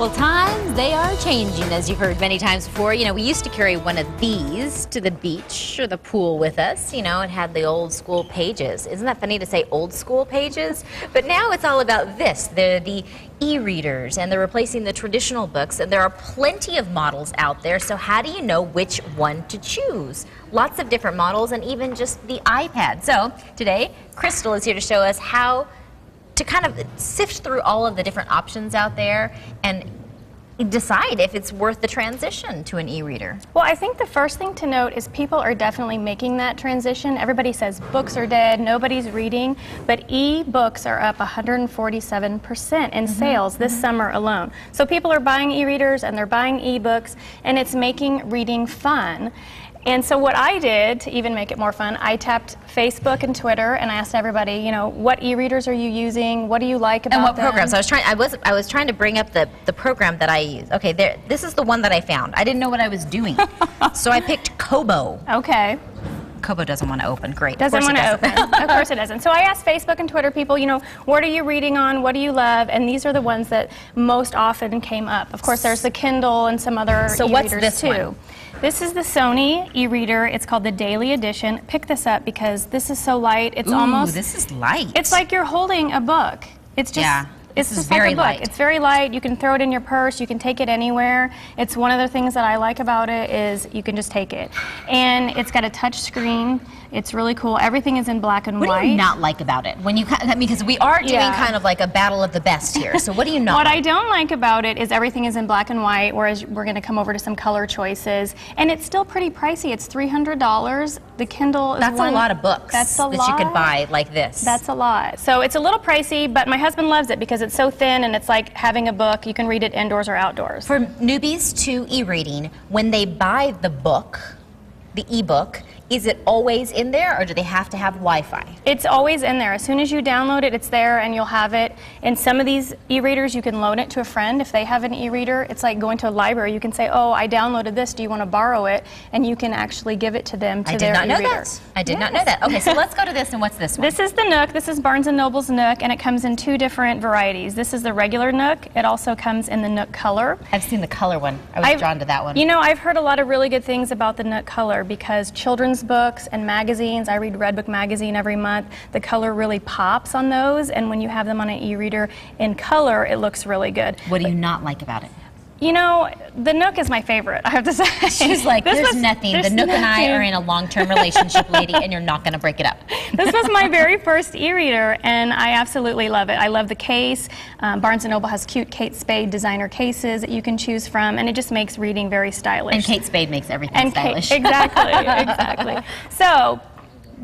Well, times, they are changing, as you've heard many times before. You know, we used to carry one of these to the beach or the pool with us. You know, it had the old school pages. Isn't that funny to say old school pages? But now it's all about this. They're the e-readers, and they're replacing the traditional books, and there are plenty of models out there. So how do you know which one to choose? Lots of different models, and even just the iPad. So today, Crystal is here to show us how to kind of sift through all of the different options out there and decide if it's worth the transition to an e-reader. Well, I think the first thing to note is people are definitely making that transition. Everybody says books are dead, nobody's reading, but e-books are up 147% in sales this summer alone. So people are buying e-readers and they're buying e-books, and it's making reading fun. And so what I did to even make it more fun, I tapped Facebook and Twitter, and I asked everybody, you know, what e-readers are you using? What do you like about them? And what programs? I was trying to bring up the program that I use. Okay, this is the one that I found. I didn't know what I was doing, so I picked Kobo. Okay. Kobo doesn't want to open. Great. Doesn't want to open. Of course it doesn't. So I asked Facebook and Twitter people, you know, what are you reading on? What do you love? And these are the ones that most often came up. Of course, there's the Kindle and some other e-readers too. So what's this one? This is the Sony e-reader. It's called the Daily Edition. Pick this up because this is so light. It's almost. This is light. It's like you're holding a book. It's just. Yeah. It's this just is very like a book. light. It's very light. You can throw it in your purse. You can take it anywhere. It's one of the things that I like about it is you can just take it. And it's got a touch screen. It's really cool. Everything is in black and white. What do you not like about it? When you, because we are doing kind of like a battle of the best here. So what do you not What like? I don't like about it is everything is in black and white, whereas we're going to come over to some color choices. And it's still pretty pricey. It's $300. The Kindle is That's a lot of books that you could buy like this. That's a lot. So it's a little pricey, but my husband loves it because it's so thin and it's like having a book. You can read it indoors or outdoors. For newbies to e-reading, when they buy the book, the e-book, is it always in there, or do they have to have Wi-Fi? It's always in there. As soon as you download it, it's there, and you'll have it. In some of these e-readers, you can loan it to a friend if they have an e-reader. It's like going to a library. You can say, oh, I downloaded this. Do you want to borrow it? And you can actually give it to them to their e-reader. I did not know that. I did not know that. Okay, so let's go to this, and what's this one? This is the Nook. This is Barnes & Noble's Nook, and it comes in two different varieties. This is the regular Nook. It also comes in the Nook Color. I've seen the color one. I was drawn to that one. You know, I've heard a lot of really good things about the Nook Color because children's books and magazines, I read Redbook magazine every month, the color really pops on those, and when you have them on an e-reader in color, it looks really good. What do you not like about it? You know, the Nook is my favorite, I have to say. She's like, there's nothing. The Nook and I are in a long-term relationship, lady, and you're not going to break it up. This was my very first e-reader, and I absolutely love it. I love the case. Barnes & Noble has cute Kate Spade designer cases that you can choose from, and it just makes reading very stylish. And Kate Spade makes everything stylish. Exactly, exactly. So,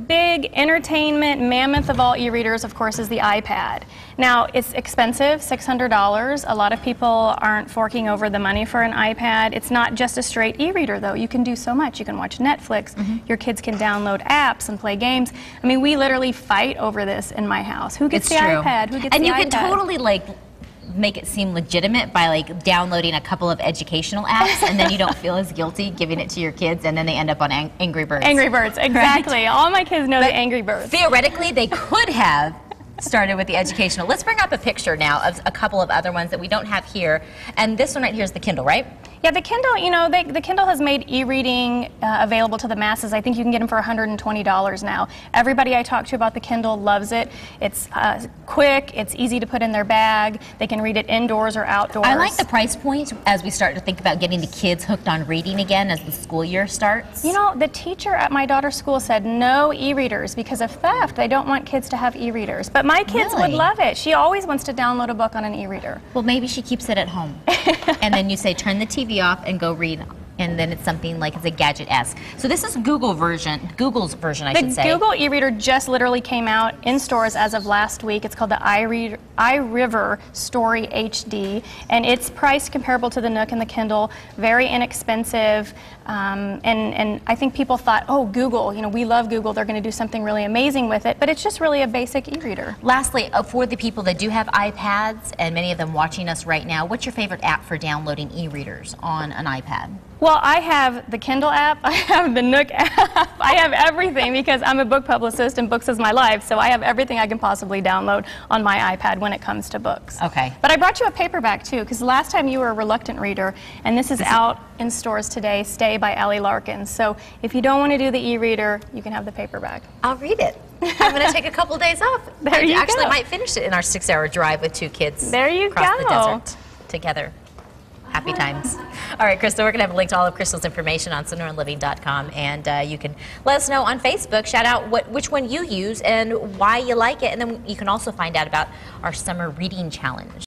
big entertainment mammoth of all e-readers, of course, is the iPad. Now, it's expensive, $600. A lot of people aren't forking over the money for an iPad. It's not just a straight e-reader, though. You can do so much. You can watch Netflix. Your kids can download apps and play games. I mean, we literally fight over this in my house. Who gets the iPad? Who gets the iPad? And you can totally, like, make it seem legitimate by like downloading a couple of educational apps, and then you don't feel as guilty giving it to your kids, and then they end up on Angry Birds. Angry Birds, exactly. Right? All my kids know the Angry Birds. Theoretically, they could have started with the educational. Let's bring up a picture now of a couple of other ones that we don't have here, and this one right here is the Kindle, right? Yeah, the Kindle, you know, the Kindle has made e-reading available to the masses. I think you can get them for $120 now. Everybody I talk to about the Kindle loves it. It's quick, it's easy to put in their bag. They can read it indoors or outdoors. I like the price point as we start to think about getting the kids hooked on reading again as the school year starts. You know, the teacher at my daughter's school said no e-readers because of theft. They don't want kids to have e-readers. But my kids would love it. She always wants to download a book on an e-reader. Well, maybe she keeps it at home. And then you say, turn the TV off and go read, and then it's something like it's a gadget-esque. So this is Google's version, I should say. The Google e-reader just literally came out in stores as of last week. It's called the iRiver Story HD, and it's priced comparable to the Nook and the Kindle, very inexpensive, and I think people thought, oh, Google, you know, we love Google, they're going to do something really amazing with it, but it's just really a basic e-reader. Lastly, for the people that do have iPads, and many of them watching us right now, what's your favorite app for downloading e-readers on an iPad? Well, Well, I have the Kindle app, I have the Nook app, I have everything because I'm a book publicist and books is my life, so I have everything I can possibly download on my iPad when it comes to books. Okay. But I brought you a paperback too, because last time you were a reluctant reader, and this is out in stores today, Stay by Allie Larkin. So if you don't want to do the e-reader, you can have the paperback. I'll read it. I'm going to take a couple days off. There you actually go. might finish it in our 6-hour drive with 2 kids. There you across the go. desert together. Happy times. All right, Crystal, we're going to have a link to all of Crystal's information on SonoraLiving.com, and you can let us know on Facebook, shout out which one you use and why you like it, and then you can also find out about our summer reading challenge.